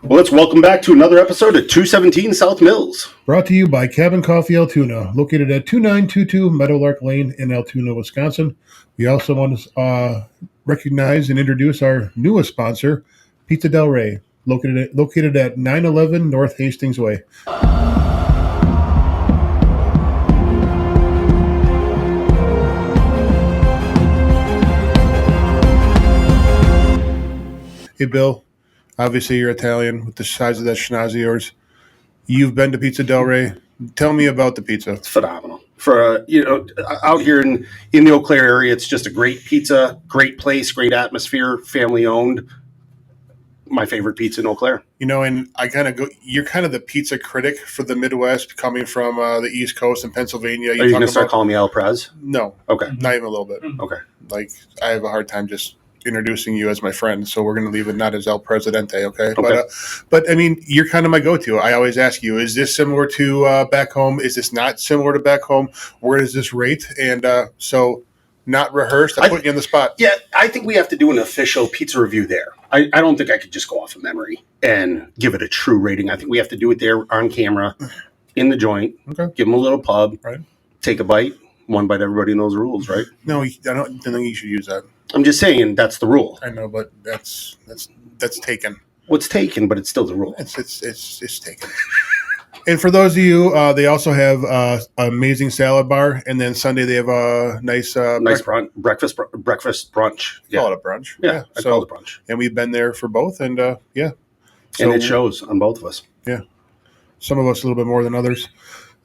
Well, let's welcome back to another episode of 217 South Mills. Brought to you by Cabin Coffee Altoona, located at 2922 Meadowlark Lane in Altoona, Wisconsin. We also want to recognize and introduce our newest sponsor, Pizza Del Rey, located at 911 North Hastings Way. Hey, Bill. Obviously, you're Italian with the size of that schnoz of yours. You've been to Pizza Del Rey. Tell me about the pizza. It's phenomenal. For out here in the Eau Claire area, it's just a great pizza, great place, great atmosphere, family owned. My favorite pizza in Eau Claire. And I kind of go. You're kind of the pizza critic for the Midwest, coming from the East Coast and Pennsylvania. Are you going to start calling me El Prez? No. Okay. Not even a little bit. Okay. Like, I have a hard time just introducing you as my friend, so we're going to leave it not as El Presidente, okay? But I mean, you're kind of my go-to. I always ask you, is this similar to back home? Is this not similar to back home? Where does this rate? And so, not rehearsed. I'm putting you on the spot. Yeah, I think we have to do an official pizza review there. I don't think I could just go off of memory and give it a true rating. I think we have to do it there on camera, in the joint. Okay. Give them a little pub. Right. Take a bite. One bite. Everybody knows the rules, right? No, I don't think you should use that. I'm just saying that's the rule. I know, but that's taken. Well, it's taken, but it's still the rule. It's taken. And for those of you, they also have an amazing salad bar, and then Sunday they have a nice breakfast brunch. Yeah. Call it a brunch. Yeah, I call it a brunch. And we've been there for both, and yeah. So, and it shows on both of us. Yeah. Some of us a little bit more than others.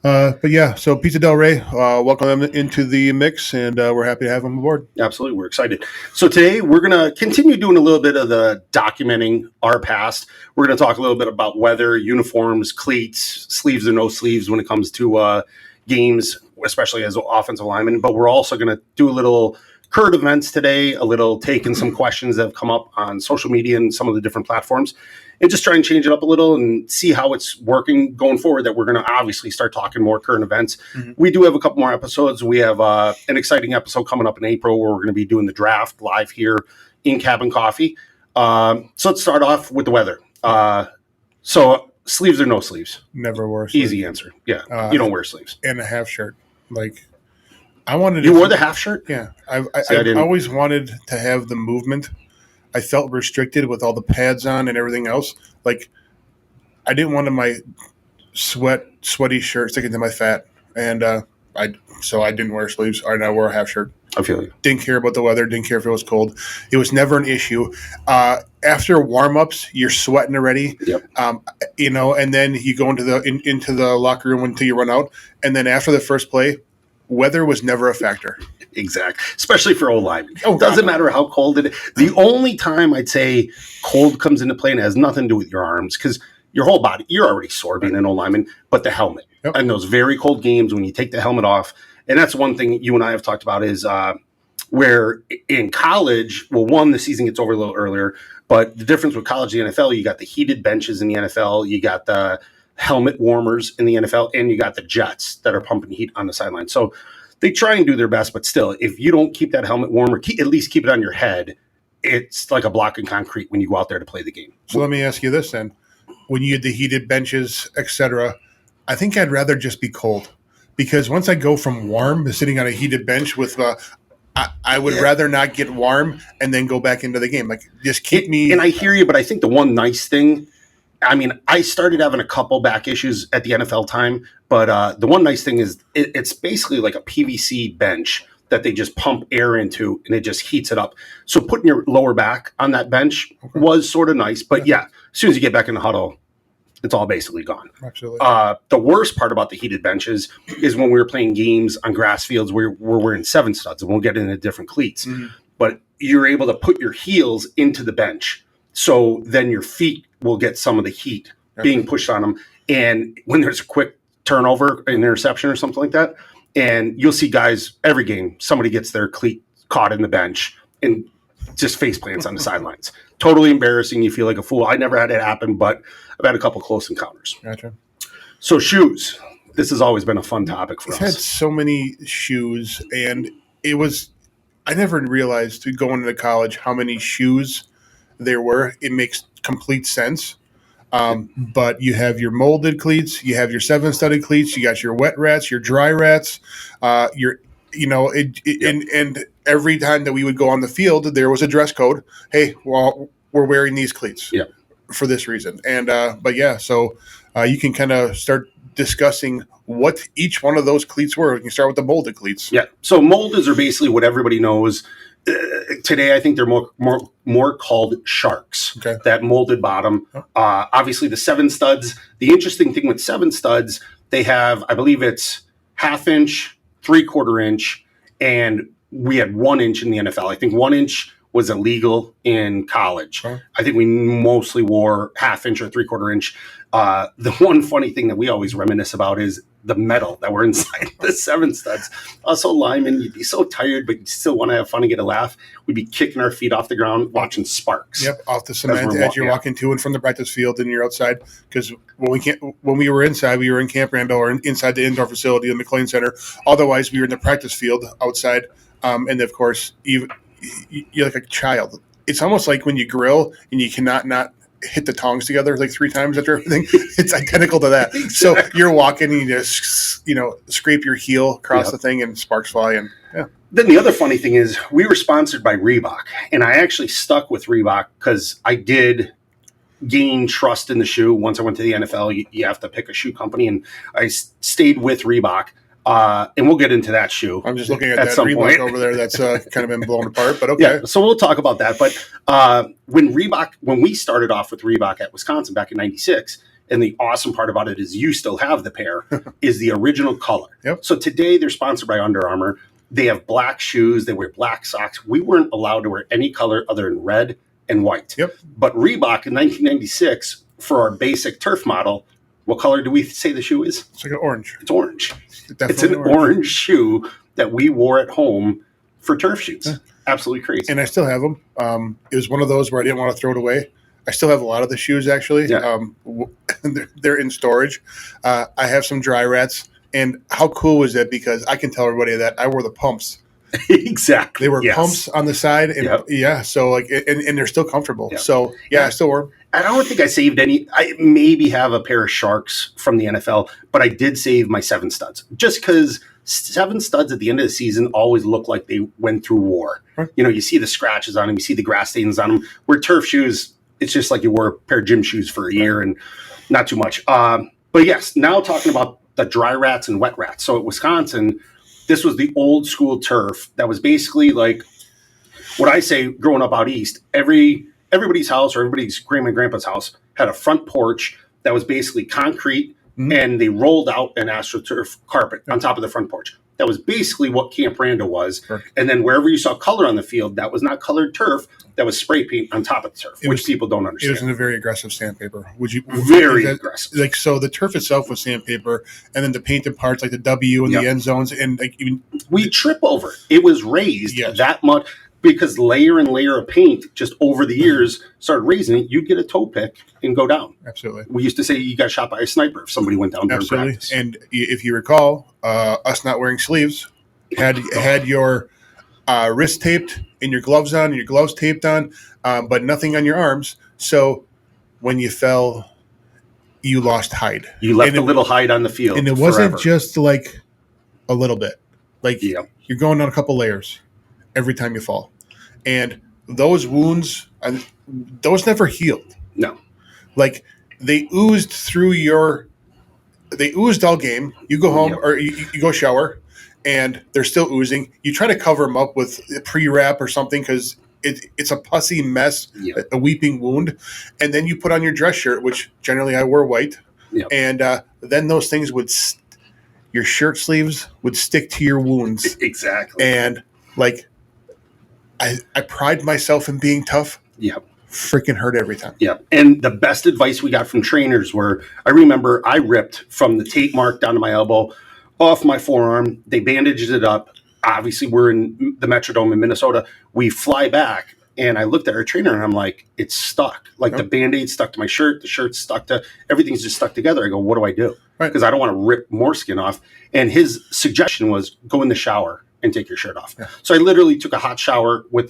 But yeah, so Pizza Del Rey, welcome them into the mix, and we're happy to have them aboard. Absolutely, we're excited. So today we're going to continue doing a little bit of the documenting our past. We're going to talk a little bit about weather, uniforms, cleats, sleeves or no sleeves when it comes to games, especially as offensive linemen. But we're also going to do a little current events today, a little take in some questions that have come up on social media and some of the different platforms, and just try and change it up a little and see how it's working going forward, that we're going to obviously start talking more current events. Mm-hmm. We do have a couple more episodes. We have an exciting episode coming up in April where we're going to be doing the draft live here in Cabin Coffee. So let's start off with the weather. So sleeves or no sleeves? Never wear sleeves. Easy answer. Yeah, you don't wear sleeves. And a half shirt. Like, I wanted. You wore the half shirt? Yeah, I always wanted to have the movement. I felt restricted with all the pads on and everything else. Like, I didn't want my sweaty shirt sticking to my fat, and I didn't wear sleeves. Or I wore a half shirt. I feel you. Didn't care about the weather. Didn't care if it was cold. It was never an issue. After warm-ups, you're sweating already. Yep. And then you go into the locker room until you run out, and then after the first play, weather was never a factor. Exactly. Especially for O-line. It doesn't matter how cold it is. The only time I'd say cold comes into play, and it has nothing to do with your arms, because your whole body, you're already sore being an O-lineman, but the helmet. Yep. And those very cold games when you take the helmet off, and that's one thing you and I have talked about is where in college, well, one, the season gets over a little earlier, but the difference with college and the NFL, you got the heated benches in the NFL, you got the helmet warmers in the NFL, and you got the jets that are pumping heat on the sideline. So they try and do their best, but still, if you don't keep that helmet warm or at least keep it on your head, it's like a block of concrete when you go out there to play the game. So let me ask you this then. When you had the heated benches, etc., I think I'd rather just be cold. Because once I go from warm to sitting on a heated bench with I would rather not get warm and then go back into the game. Like, just keep me. And I hear you, but I think the one nice thing, I mean, I started having a couple back issues at the NFL time, but the one nice thing is it's basically like a PVC bench that they just pump air into, and it just heats it up. So putting your lower back on that bench was sort of nice, but yeah, as soon as you get back in the huddle, it's all basically gone. Absolutely. The worst part about the heated benches is when we were playing games on grass fields where we're wearing 7 studs, and we'll get into different cleats, but you're able to put your heels into the bench. So then your feet will get some of the heat being pushed on them. And when there's a quick turnover, an interception or something like that, and you'll see guys every game, somebody gets their cleat caught in the bench and just face plants on the sidelines. Totally embarrassing. You feel like a fool. I never had it happen, but I've had a couple close encounters. Gotcha. So shoes. This has always been a fun topic for us. I've had so many shoes, and I never realized going into college how many shoes there were. It makes complete sense. But you have your molded cleats, you have your 7-studded cleats, you got your wet rats, your dry rats, your and every time that we would go on the field, there was a dress code. Hey, well, we're wearing these cleats for this reason. And but yeah, so you can kind of start discussing what each one of those cleats were. We can start with the molded cleats. Yeah. So moldeds are basically what everybody knows. Today, I think they're more called sharks. Okay. That molded bottom. Obviously, the 7 studs. The interesting thing with 7 studs, they have, I believe it's 1/2 inch, 3/4 inch, and we had 1 inch in the NFL. I think 1 inch was illegal in college. Okay. I think we mostly wore 1/2 inch or 3/4 inch. The one funny thing that we always reminisce about is the metal that were inside the 7 studs. Also, linemen, you'd be so tired, but you still want to have fun and get a laugh. We'd be kicking our feet off the ground, watching sparks. Yep, off the cement as you're walking to and from the practice field, and you're outside. Because when we were inside, we were in Camp Randall or inside the indoor facility in the McLean Center. Otherwise, we were in the practice field outside. And of course, you're like a child. It's almost like when you grill and you cannot not hit the tongs together like 3 times after everything. It's identical to that. Exactly. So you're walking and you just scrape your heel across the thing and sparks fly. And then the other funny thing is we were sponsored by Reebok, and I actually stuck with Reebok because I did gain trust in the shoe. Once I went to the NFL, you have to pick a shoe company, and I stayed with Reebok. And we'll get into that shoe. I'm just looking at that Reebok over there that's kind of been blown apart, but okay. Yeah, so we'll talk about that. But when we started off with Reebok at Wisconsin back in '96, and the awesome part about it is you still have the pair, is the original color. Yep. So today they're sponsored by Under Armour. They have black shoes. They wear black socks. We weren't allowed to wear any color other than red and white. Yep. But Reebok in 1996, for our basic turf model, what color do we say the shoe is? It's like an orange. It's orange. Definitely it's an orange shoe that we wore at home for turf shoots. Yeah. Absolutely crazy. And I still have them. It was one of those where I didn't want to throw it away. I still have a lot of the shoes, actually. Yeah. They're in storage. I have some dry rats. And how cool was that? Because I can tell everybody that I wore the pumps. Exactly. They were pumps on the side. And so like, and they're still comfortable. Yep. So I still wear them. I don't think I saved any. I maybe have a pair of Sharks from the NFL, but I did save my 7 studs just because 7 studs at the end of the season always look like they went through war. Right. You see the scratches on them, you see the grass stains on them. Where turf shoes, it's just like you wore a pair of gym shoes for a year and not too much. But yes, now talking about the dry rats and wet rats. So at Wisconsin, this was the old school turf that was basically like what I say growing up out east. Everybody's house or everybody's grandma and grandpa's house had a front porch that was basically concrete, and they rolled out an AstroTurf carpet on top of the front porch. That was basically what Camp Randall was. Sure. And then wherever you saw color on the field, that was not colored turf. That was spray paint on top of the turf, which people don't understand. It was in a very aggressive sandpaper. Very aggressive. Like, so the turf itself was sandpaper, and then the painted parts like the W and the end zones, and like we trip over it. It was raised that much because layer and layer of paint just over the years started raising it. You'd get a toe pick and go down. Absolutely. We used to say you got shot by a sniper if somebody went down during practice. And if you recall, us not wearing sleeves had your wrist taped and your gloves on and your gloves taped on, but nothing on your arms. So when you fell, you lost hide. You left a little hide on the field. And it wasn't just like a little bit. Like you're going down a couple layers every time you fall. And those wounds, those never healed. No. Like they oozed all game. You go home or you go shower and they're still oozing. You try to cover them up with a pre-wrap or something because it's a pussy mess, a weeping wound. And then you put on your dress shirt, which generally I wear white. Yep. And then those things your shirt sleeves would stick to your wounds. Exactly. And like, I pride myself in being tough. Yep. Freaking hurt every time. Yep. And the best advice we got from trainers were, I remember I ripped from the tape mark down to my elbow off my forearm. They bandaged it up. Obviously, we're in the Metrodome in Minnesota. We fly back, and I looked at our trainer, and I'm like, it's stuck. Like the Band-Aid stuck to my shirt. The shirt's stuck to – everything's just stuck together. I go, what do I do? Because I don't want to rip more skin off. And his suggestion was go in the shower and take your shirt off. Yeah. So I literally took a hot shower with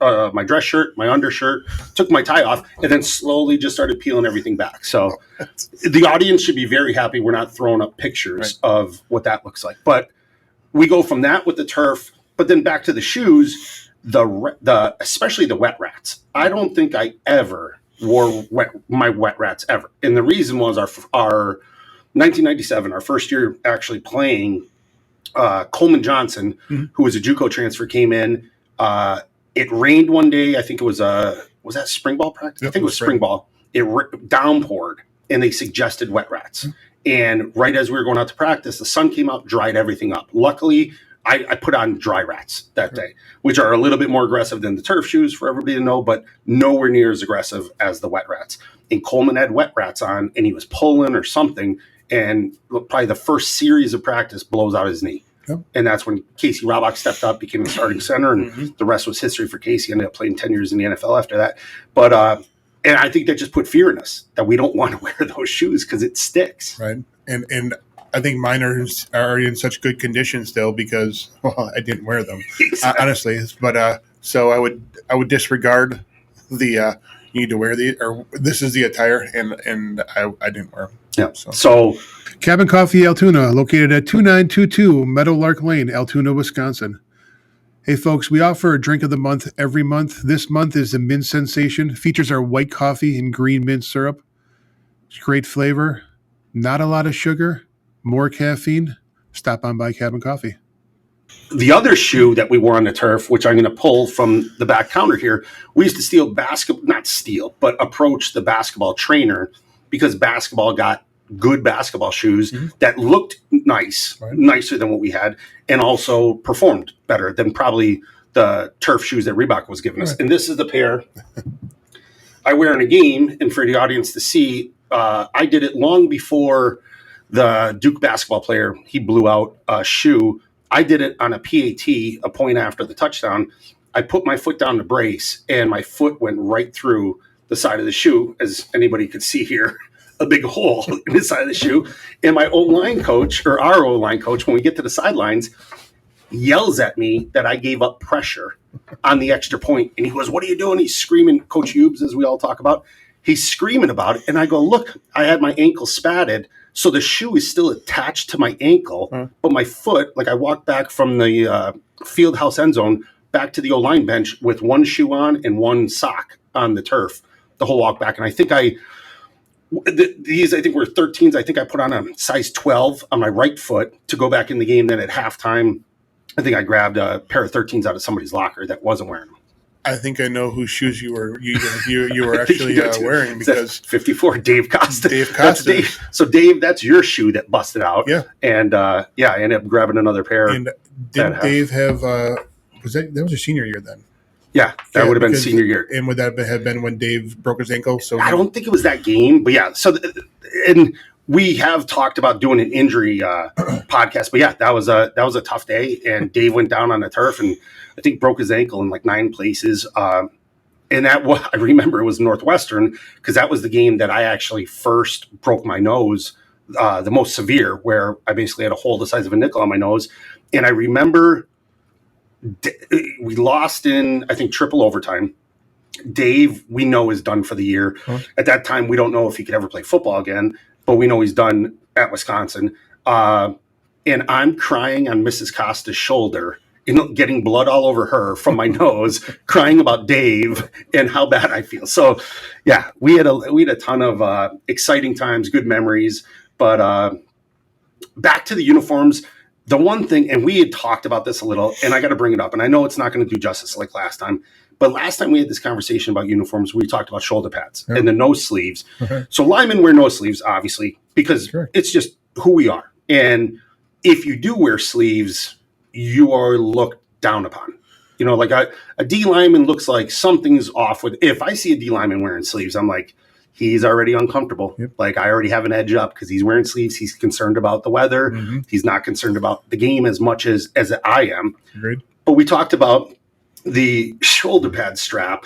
my dress shirt, my undershirt, took my tie off, and then slowly just started peeling everything back. So the audience should be very happy we're not throwing up pictures of what that looks like. But we go from that with the turf, but then back to the shoes, especially the wet rats. I don't think I ever wore my wet rats ever. And the reason was our 1997, our first year actually playing, Coleman Johnson, who was a JUCO transfer, came in. It rained one day. I think it was that spring ball practice? Yep, I think it was spring ball. It downpoured, and they suggested wet rats. And right as we were going out to practice, the sun came out, dried everything up. Luckily, I put on dry rats that day, which are a little bit more aggressive than the turf shoes for everybody to know, but nowhere near as aggressive as the wet rats. And Coleman had wet rats on, and he was pulling or something, and probably the first series of practice blows out his knee. Yep. And that's when Casey Robach stepped up, became the starting center, and the rest was history for Casey. Ended up playing 10 years in the NFL after that. But and I think that just put fear in us that we don't want to wear those shoes because it sticks. Right. And I think mine are in such good condition still because I didn't wear them, honestly. But so I would disregard the you need to wear or this is the attire, and I didn't wear them. Yeah. So Cabin Coffee Altoona, located at 2922 Meadowlark Lane, Altoona, Wisconsin. Hey folks, we offer a drink of the month every month. This month is the Mint Sensation. Features our white coffee and green mint syrup. It's great flavor, not a lot of sugar, more caffeine. Stop on by Cabin Coffee. The other shoe that we wore on the turf, which I'm going to pull from the back counter here, we used to approach the basketball trainer because basketball got good basketball shoes that looked nicer than what we had, and also performed better than probably the turf shoes that Reebok was giving us. And this is the pair I wear in a game, and for the audience to see, I did it long before the Duke basketball player, he blew out a shoe. I did it on a PAT, a point after the touchdown. I put my foot down to brace, and my foot went right through the side of the shoe, as anybody could see here, a big hole in the side of the shoe. And my O-line coach, or our O-line coach, when we get to the sidelines, yells at me that I gave up pressure on the extra point. And he goes, "What are you doing?" He's screaming, Coach Hubes, as we all talk about. He's screaming about it. And I go, "Look, I had my ankle spatted. So the shoe is still attached to my ankle, but my foot, like I walked back from the field house end zone back to the O-line bench with one shoe on and one sock on the turf the whole walk back." And I think these were 13s. I think I put on a size 12 on my right foot to go back in the game. Then at halftime, I think I grabbed a pair of 13s out of somebody's locker that wasn't wearing them. I think I know whose shoes you were actually wearing, because 54, Dave Costa. Dave Costa. That's Dave. So Dave, that's your shoe that busted out. Yeah. And I ended up grabbing another pair. And didn't Dave have that was a senior year then? Yeah, that would have been senior year. And would that have been when Dave broke his ankle? So I don't think it was that game, but yeah. So and we have talked about doing an injury podcast, but yeah, that was a tough day. And Dave went down on the turf and I think broke his ankle in like 9 places. And I remember it was Northwestern, because that was the game that I actually first broke my nose, the most severe, where I basically had a hole the size of a nickel on my nose. And I remember we lost in, I think, triple overtime. Dave, we know, is done for the year. At that time, we don't know if he could ever play football again, but we know he's done at Wisconsin. And I'm crying on Mrs. Costa's shoulder, getting blood all over her from my nose, crying about Dave and how bad I feel. So, yeah, we had a ton of exciting times, good memories. But back to the uniforms, the one thing, and we had talked about this a little, and I got to bring it up, and I know it's not going to do justice like last time, but last time we had this conversation about uniforms, we talked about shoulder pads and the nose sleeves. So linemen wear nose sleeves, obviously, because it's just who we are. And if you do wear sleeves, you are looked down upon. You know, like a D lineman looks like something's off with. If I see a D lineman wearing sleeves, I'm like, he's already uncomfortable. Like, I already have an edge up because he's wearing sleeves. He's concerned about the weather. He's not concerned about the game as much as I am. Agreed. But we talked about the shoulder pad strap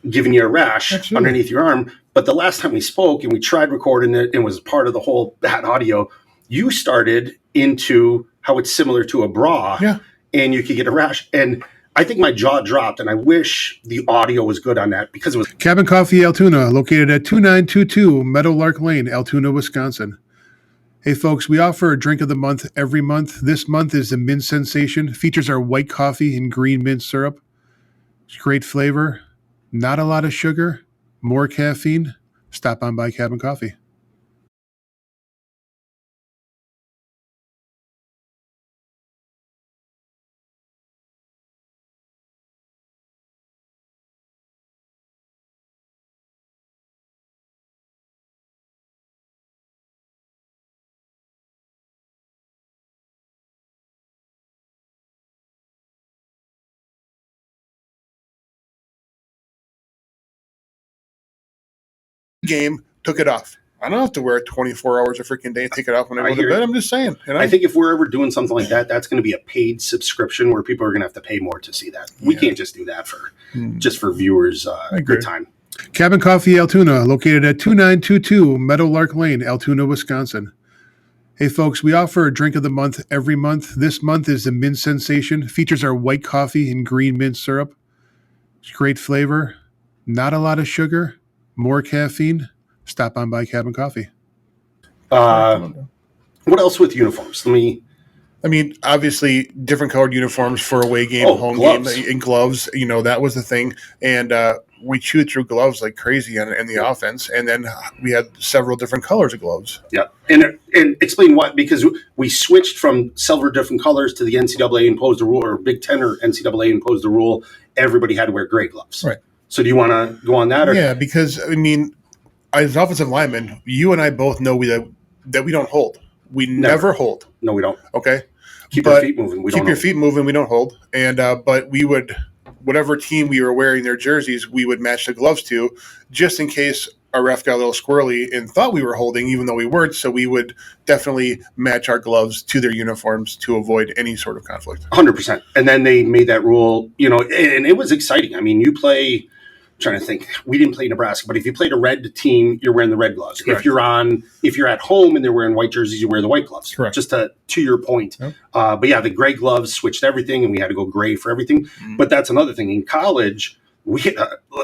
giving you a rash underneath your arm. But the last time we spoke and we tried recording it and was part of the whole bad audio, you started into how it's similar to a bra. and you could get a rash. And I think my jaw dropped, and I wish the audio was good on that because it was Cabin Coffee Altoona, located at 2922 Meadowlark Lane, Altoona, Wisconsin. Hey folks, we offer a drink of the month every month. This month is the Mint Sensation. Features our white coffee and green mint syrup. It's great flavor, not a lot of sugar, more caffeine. Stop on by Cabin Coffee. Game, took it off. I don't have to wear it 24 hours a freaking day and take it off when I go to hear bed. you. I'm just saying. You know? I think if we're ever doing something like that, that's going to be a paid subscription where people are going to have to pay more to see that. We can't just do that for just for viewers' good time. Cabin Coffee Altoona, located at 2922 Meadowlark Lane, Altoona, Wisconsin. Hey folks, we offer a drink of the month every month. This month is the Mint Sensation. Features our white coffee and green mint syrup. It's great flavor, not a lot of sugar, more caffeine. Stop on by Cabin Coffee. What else with uniforms? I mean, obviously, different colored uniforms for away game, home gloves. game, and gloves. You know, that was the thing. And we chewed through gloves like crazy in the offense. And then we had several different colors of gloves. Yeah. And explain what, because we switched from several different colors to the NCAA imposed a rule, or Big Ten or NCAA imposed a rule. Everybody had to wear gray gloves. Right. So do you want to go on that? Or? Yeah, because, I mean, as offensive linemen, you and I both know that we don't hold. We never hold. No, we don't. Okay? Keep your feet moving. We don't hold. And but we would, whatever team we were wearing their jerseys, we would match the gloves to, just in case our ref got a little squirrely and thought we were holding, even though we weren't. So we would definitely match our gloves to their uniforms to avoid any sort of conflict. 100%. And then they made that rule, and it was exciting. I mean, you play. Trying to think, we didn't play Nebraska, but if you played a red team, you're wearing the red gloves. Correct. If you're at home and they're wearing white jerseys, you wear the white gloves. Correct. Just to your point. Yep. But yeah, the gray gloves switched everything, and we had to go gray for everything. Mm-hmm. But that's another thing. In college, we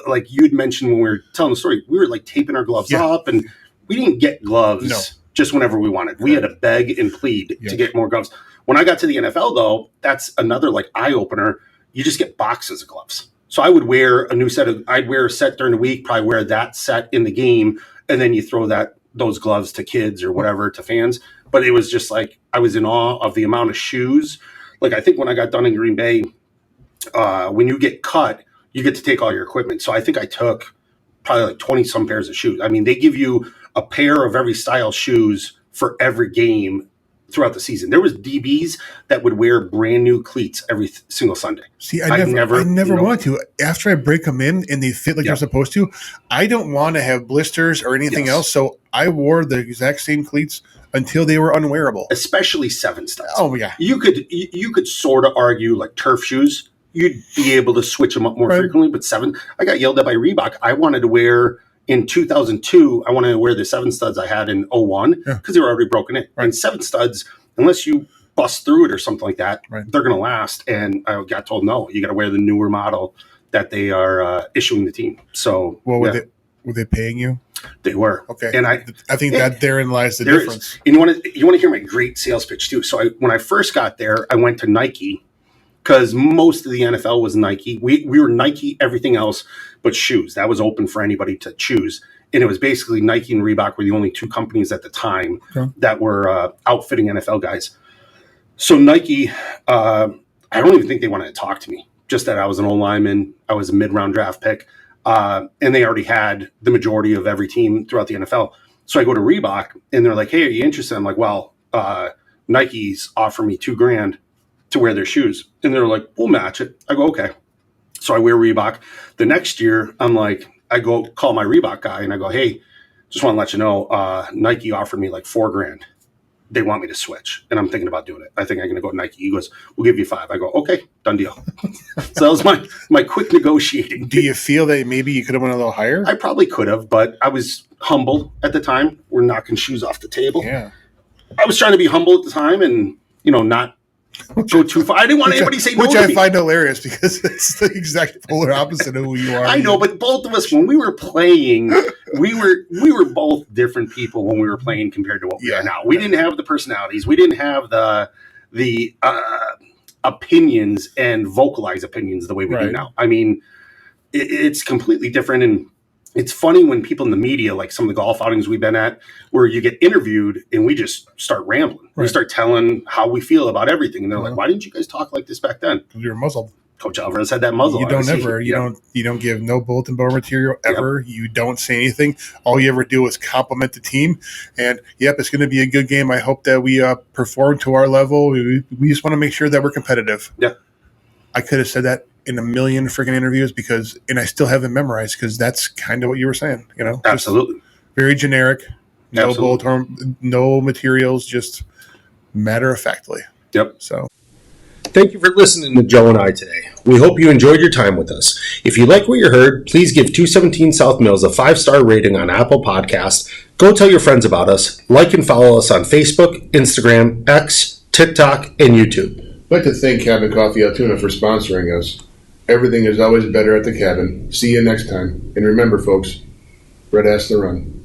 like you'd mentioned when we were telling the story, we were like taping our gloves up, and we didn't get gloves just whenever we wanted. We had to beg and plead to get more gloves. When I got to the NFL, though, that's another like eye opener. You just get boxes of gloves. So I would wear I'd wear a set during the week, probably wear that set in the game, and then you throw those gloves to kids or whatever, to fans. But it was just like, I was in awe of the amount of shoes. Like, I think when I got done in Green Bay, when you get cut, you get to take all your equipment. So I think I took probably like 20 some pairs of shoes. I mean, they give you a pair of every style shoes for every game throughout the season. There was DBs that would wear brand new cleats every single Sunday. See, I never wanted to. After I break them in and they fit like they're supposed to, I don't want to have blisters or anything else. So I wore the exact same cleats until they were unwearable. Especially 7 studs. Oh yeah. You could sort of argue like turf shoes. You'd be able to switch them up more frequently, but 7. I got yelled at by Reebok. I wanted to wear. In 2002, I wanted to wear the 7 studs I had in 01 because they were already broken in. Right. And 7 studs, unless you bust through it or something like that, they're going to last. And I got told, no, you got to wear the newer model that they are issuing the team. So, were they paying you? They were. Okay. And I think that therein lies the difference. And you want to hear my great sales pitch too. So when I first got there, I went to Nike. Because most of the NFL was Nike. We were Nike, everything else but shoes. That was open for anybody to choose. And it was basically Nike and Reebok were the only 2 companies at the time that were outfitting NFL guys. So Nike, I don't even think they wanted to talk to me. Just that I was an old lineman. I was a mid-round draft pick. And they already had the majority of every team throughout the NFL. So I go to Reebok, and they're like, hey, are you interested? I'm like, well, Nike's offering me $2,000 to wear their shoes. And they're like, we'll match it. I go, okay. So I wear Reebok. The next year, I'm like, I go call my Reebok guy and I go, hey, just want to let you know, Nike offered me like $4,000. They want me to switch. And I'm thinking about doing it. I think I'm going to go to Nike. He goes, we'll give you $5,000. I go, okay, done deal. So that was my quick negotiating. Do you feel that maybe you could have went a little higher? I probably could have, but I was humble at the time. We're knocking shoes off the table. Yeah. I was trying to be humble at the time and, not go too far. I didn't want anybody to say no which to I me. find hilarious because it's the exact polar opposite of who you are. I know, but both of us, when we were playing, we were both different people when we were playing compared to what we are now. We didn't have the personalities. We didn't have the opinions and vocalize opinions the way we do now. I mean, it's completely different. And it's funny when people in the media, like some of the golf outings we've been at, where you get interviewed and we just start rambling. We start telling how we feel about everything. And they're like, why didn't you guys talk like this back then? Because you're muzzled. Coach Alvarez had that muzzle. You don't give no bulletin board material ever. You don't say anything. All you ever do is compliment the team. And it's going to be a good game. I hope that we perform to our level. We just want to make sure that we're competitive. Yeah. I could have said that in a million freaking interviews and I still haven't memorized because that's kind of what you were saying. Absolutely. Very generic. No bulletin, no materials, just matter of factly. Yep. So. Thank you for listening to Joe and I today. We hope you enjoyed your time with us. If you like what you heard, please give 217 South Mills a 5-star rating on Apple Podcasts. Go tell your friends about us. Like and follow us on Facebook, Instagram, X, TikTok, and YouTube. I'd like to thank Cabin Coffee Altoona for sponsoring us. Everything is always better at the cabin. See you next time. And remember, folks, Red has to run.